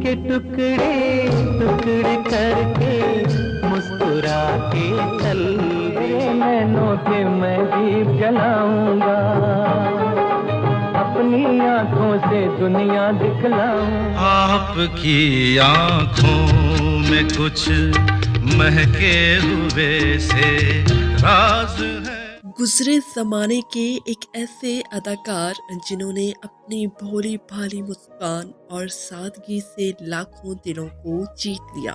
के टुकड़े टुकड़े करके मुस्कुरा के चल, तेरे नैनों के मैं दीप जलाऊंगा, अपनी आंखों से दुनिया दिखलाऊंगा। आपकी आंखों में कुछ महके हुए से राज है। गुजरे जमाने के एक ऐसे अदाकार जिन्होंने अपनी भोली भाली मुस्कान और सादगी से लाखों दिलों को जीत लिया।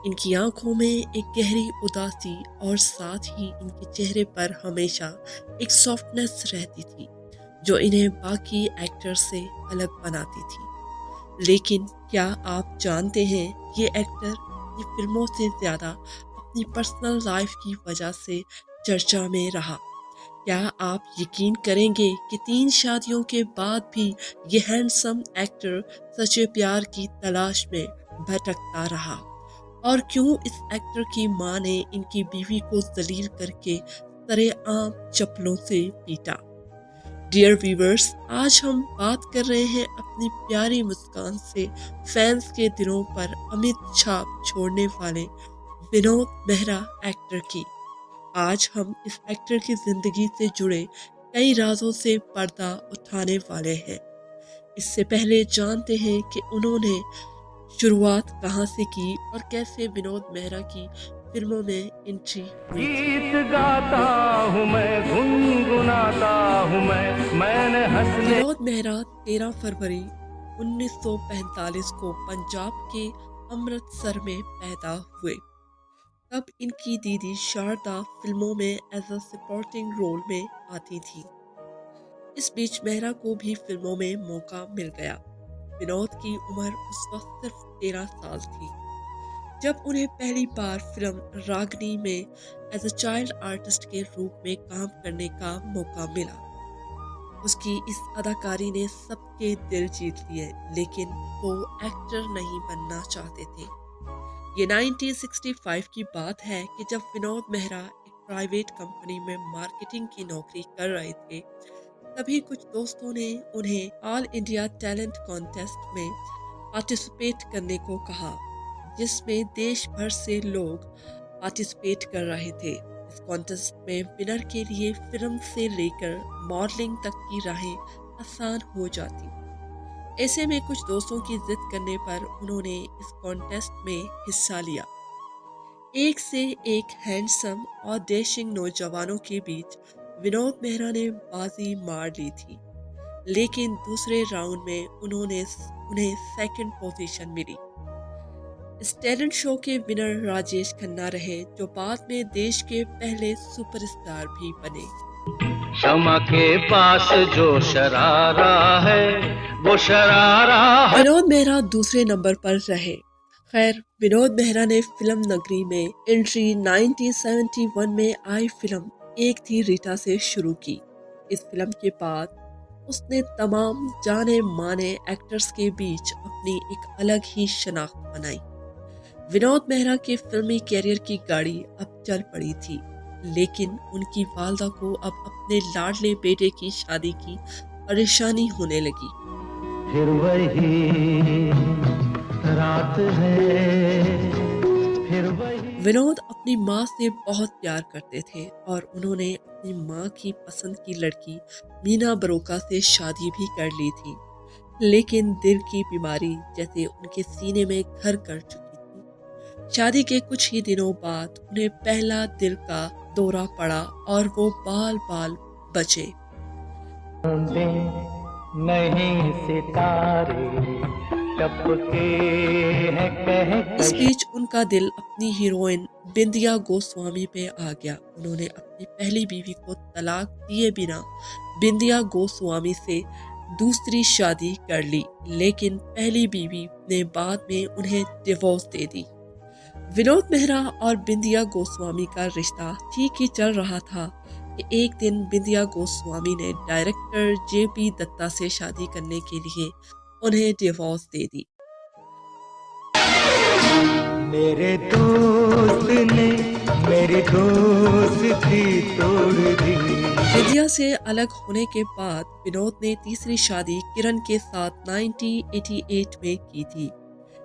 इनकी आंखों में एक गहरी उदासी और साथ ही इनके चेहरे पर हमेशा एक सॉफ्टनेस रहती थी जो इन्हें बाकी एक्टर्स से अलग बनाती थी। लेकिन क्या आप जानते हैं ये एक्टर अपनी फिल्मों से ज़्यादा अपनी पर्सनल लाइफ की वजह से चर्चा में रहा। क्या आप यकीन करेंगे कि 3 शादियों के बाद भी ये हैंडसम एक्टर सच्चे प्यार की तलाश में भटकता रहा? और क्यों इस एक्टर की मां ने इनकी बीवी को जलील करके सरेआम चप्पलों से पीटा? डियर व्यूअर्स, आज हम बात कर रहे हैं अपनी प्यारी मुस्कान से फैंस के दिलों पर अमिट छाप छोड़ने वाले विनोद मेहरा एक्टर की। आज हम इस एक्टर की जिंदगी से जुड़े कई राजों से पर्दा उठाने वाले हैं। इससे पहले जानते हैं कि उन्होंने शुरुआत कहां से की और कैसे विनोद मेहरा की फिल्मों में एंट्री हुई। गीत गाता हूँ मैं, गुनगुनाता हूँ मैंने हंसने। विनोद मेहरा 13 फरवरी 1945 को पंजाब के अमृतसर में पैदा हुए। तब इनकी दीदी शारदा फिल्मों में एज अ सपोर्टिंग रोल में आती थी। इस बीच मेहरा को भी फिल्मों में मौका मिल गया। विनोद की उम्र उस वक्त सिर्फ 13 साल थी जब उन्हें पहली बार फिल्म रागनी में एज अ चाइल्ड आर्टिस्ट के रूप में काम करने का मौका मिला। उसकी इस अदाकारी ने सबके दिल जीत लिए, लेकिन वो एक्टर नहीं बनना चाहते थे। ये 1965 की बात है कि जब विनोद मेहरा एक प्राइवेट कंपनी में मार्केटिंग की नौकरी कर रहे थे, तभी कुछ दोस्तों ने उन्हें ऑल इंडिया टैलेंट कॉन्टेस्ट में पार्टिसिपेट करने को कहा, जिसमें देश भर से लोग पार्टिसिपेट कर रहे थे। इस कॉन्टेस्ट में विनर के लिए फिल्म से लेकर मॉडलिंग तक की राहें आसान हो जाती। ऐसे में कुछ दोस्तों की जिद करने पर उन्होंने इस कॉन्टेस्ट में हिस्सा लिया। एक से एक हैंडसम और डैशिंग नौजवानों के बीच विनोद मेहरा ने बाजी मार ली थी, लेकिन दूसरे राउंड में उन्हें सेकंड पोजीशन मिली। इस टैलेंट शो के विनर राजेश खन्ना रहे, जो बाद में देश के पहले सुपरस्टार भी बने। शमा के पास जो शरारा है वो शरारा है। विनोद मेहरा दूसरे नंबर पर रहे। खैर, विनोद मेहरा ने फिल्म नगरी में एंट्री 1971 में आई फिल्म एक थी रीटा से शुरू की। इस फिल्म के बाद उसने तमाम जाने माने एक्टर्स के बीच अपनी एक अलग ही शनाख्त बनाई। विनोद मेहरा के फिल्मी कैरियर की गाड़ी अब चल पड़ी थी, लेकिन उनकी वालदा को अब अपने लाडले बेटे की शादी की परेशानी होने लगी। फिर वही रात है, फिर वही। विनोद अपनी माँ से बहुत प्यार करते थे और उन्होंने अपनी माँ की पसंद की लड़की मीना बरोका से शादी भी कर ली थी, लेकिन दिल की बीमारी जैसे उनके सीने में घर कर चुकी थी। शादी के कुछ ही दिनों बाद उन्हें पहला दिल का दौरा पड़ा और वो बाल बाल बचे। नहीं सितारे टपके हैं कह। इस बीच उनका दिल अपनी हीरोइन बिंदिया गोस्वामी पे आ गया। उन्होंने अपनी पहली बीवी को तलाक दिए बिना बिंदिया गोस्वामी से दूसरी शादी कर ली, लेकिन पहली बीवी ने बाद में उन्हें डिवोर्स दे दी। विनोद मेहरा और बिंदिया गोस्वामी का रिश्ता ठीक ही चल रहा था कि एक दिन बिंदिया गोस्वामी ने डायरेक्टर जेपी दत्ता से शादी करने के लिए उन्हें डिवोर्स दे दी। मेरे दोस्त ने मेरी दोस्ती तोड़ दी। बिंदिया से अलग होने के बाद विनोद ने तीसरी शादी किरण के साथ 1988 में की थी।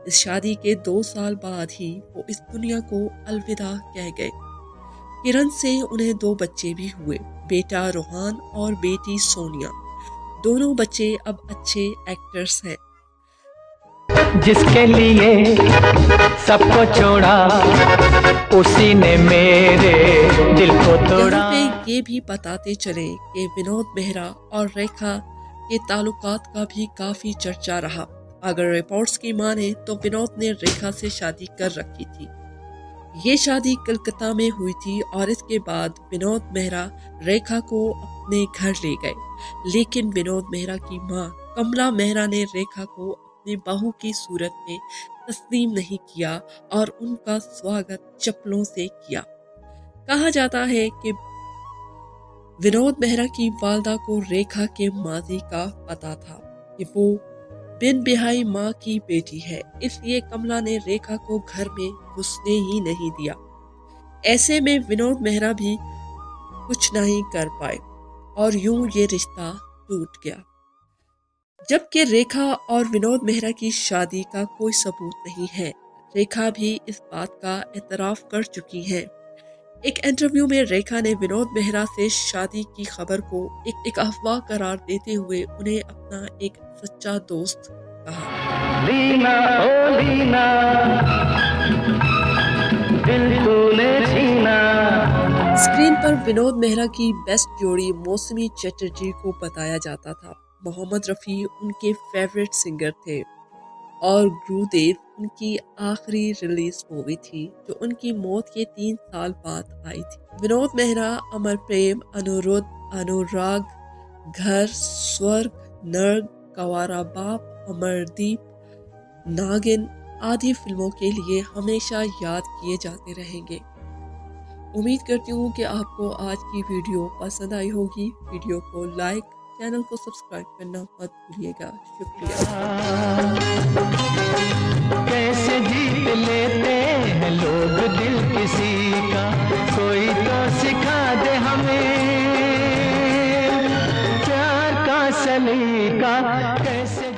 इस शादी के 2 साल बाद ही वो इस दुनिया को अलविदा कह गए। किरण से उन्हें 2 बच्चे भी हुए, बेटा रोहान और बेटी सोनिया। दोनों बच्चे अब अच्छे एक्टर्स हैं। जिसके लिए सबको छोड़ा उसी ने मेरे दिल को तोड़ा। यहाँ पे ये भी बताते चले कि विनोद मेहरा और रेखा के ताल्लुकात का भी काफी चर्चा रहा। अगर रिपोर्ट्स की माने तो विनोद ने रेखा से शादी कर रखी थी। ये शादी कलकत्ता में हुई थी और इसके बाद विनोद मेहरा रेखा को अपने घर ले गए। लेकिन विनोद मेहरा की मां कमला मेहरा ने रेखा को अपनी बहू की सूरत में तस्लीम नहीं किया और उनका स्वागत चप्पलों से किया। कहा जाता है कि विनोद मेहरा की वालदा को रेखा के माजी का पता था कि वो बिन बिहाई माँ की बेटी है, इसलिए कमला ने रेखा को घर में घुसने ही नहीं दिया। ऐसे में विनोद मेहरा भी कुछ नहीं कर पाए और यूं ये रिश्ता टूट गया। जबकि रेखा और विनोद मेहरा की शादी का कोई सबूत नहीं है। रेखा भी इस बात का एतराफ कर चुकी है। एक इंटरव्यू में रेखा ने विनोद मेहरा से शादी की खबर को एक अफवाह करार देते हुए उन्हें अपना एक सच्चा दोस्त कहा। लीना ओ लीना दिल तूने छीना। स्क्रीन पर विनोद मेहरा की बेस्ट जोड़ी मौसमी चटर्जी को बताया जाता था। मोहम्मद रफ़ी उनके फेवरेट सिंगर थे और गुरुदेव उनकी आखिरी रिलीज मूवी थी जो उनकी मौत के 3 साल बाद आई थी। विनोद मेहरा अमर प्रेम, अनुरुद्ध, अनुराग, घर, स्वर्ग, नर्ग, कवारा बाप, अमरदीप, नागिन आदि फिल्मों के लिए हमेशा याद किए जाते रहेंगे। उम्मीद करती हूँ कि आपको आज की वीडियो पसंद आई होगी। वीडियो को लाइक, चैनल को सब्सक्राइब करना मत भूलिएगा। शुक्रिया। कैसे जीत लेते हैं लोग दिल किसी का, कोई तो सिखा दे हमें प्यार का सलीका। कैसे